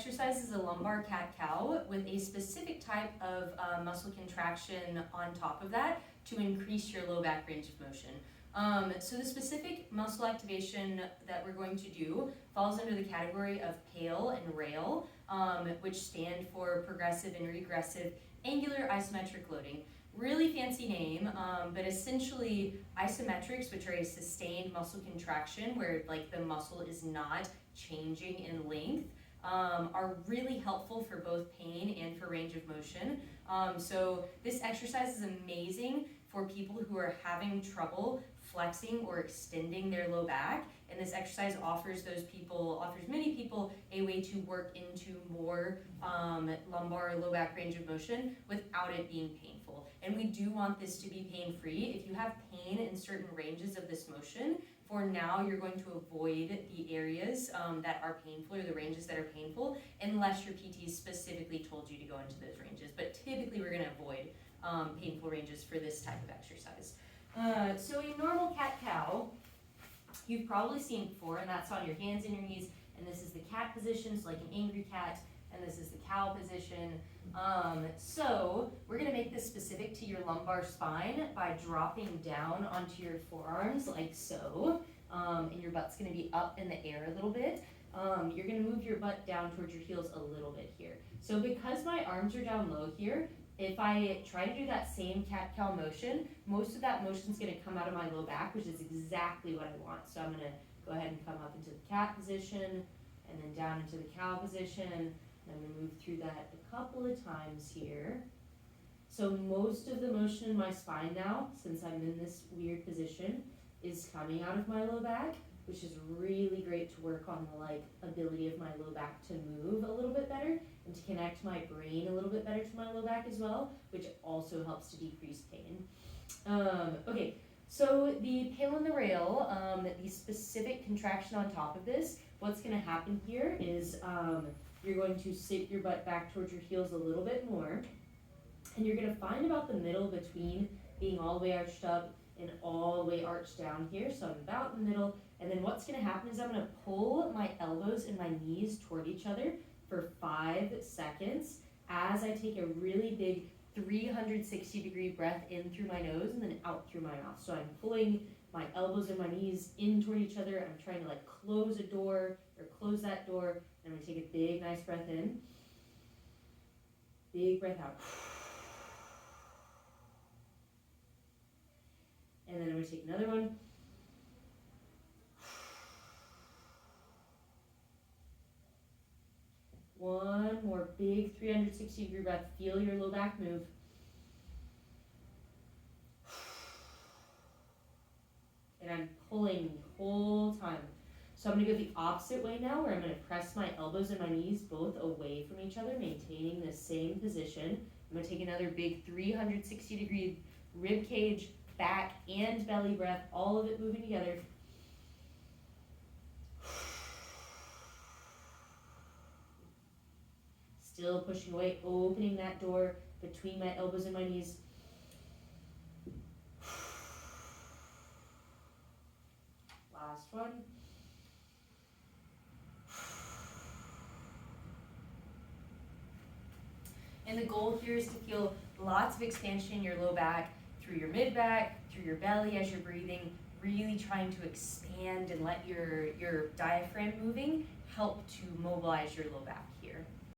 exercise is a lumbar cat-cow with a specific type of muscle contraction on top of that to increase your low back range of motion. So the specific muscle activation that we're going to do falls under the category of PAIL and RAIL, which stand for progressive and regressive angular isometric loading. Really fancy name, but essentially isometrics, which are a sustained muscle contraction where like the muscle is not changing in length, are really helpful for both pain and for range of motion. So this exercise is amazing for people who are having trouble flexing or extending their low back, and this exercise offers many people a way to work into more lumbar or low back range of motion without it being painful. And we do want this to be pain-free. If you have pain in certain ranges of this motion, for now you're going to avoid the areas that are painful or the ranges that are painful unless your PT specifically told you to go into those ranges. But typically we're going to avoid painful ranges for this type of exercise. So a normal cat-cow, you've probably seen before, and that's on your hands and your knees, and this is the cat position, so like an angry cat, and this is the cow position. So we're going to make this specific to your lumbar spine by dropping down onto your forearms like so, and your butt's going to be up in the air a little bit. You're going to move your butt down towards your heels a little bit here. So because my arms are down low here, if I try to do that same cat-cow motion, most of that motion is going to come out of my low back, which is exactly what I want. So I'm going to go ahead and come up into the cat position, and then down into the cow position, and I'm going to move through that a couple of times here. So most of the motion in my spine now, since I'm in this weird position, is coming out of my low back, which is really great to work on the ability of my low back to move a little bit better and to connect my brain a little bit better to my low back as well, which also helps to decrease pain. Okay, so the PAIL and the RAIL, the specific contraction on top of this, what's going to happen here is you're going to sit your butt back towards your heels a little bit more, and you're going to find about the middle between being all the way arched up and all the way arched down here. So I'm about in the middle, and then what's going to happen is I'm going to pull my elbows and my knees toward each other for 5 seconds as I take a really big 360-degree breath in through my nose and then out through my mouth. So I'm pulling my elbows and my knees in toward each other. I'm trying to close a door or close that door, and I'm going to take a big, nice breath in. Big breath out. And then I'm going to take another one. One more big 360-degree breath. Feel your low back move. And I'm pulling the whole time. So I'm going to go the opposite way now, where I'm going to press my elbows and my knees both away from each other, maintaining the same position. I'm going to take another big 360-degree rib cage, back and belly breath, all of it moving together. Still pushing away, opening that door between my elbows and my knees. Last one. And the goal here is to feel lots of expansion in your low back, through your mid-back, through your belly as you're breathing, really trying to expand and let your diaphragm moving help to mobilize your low back here.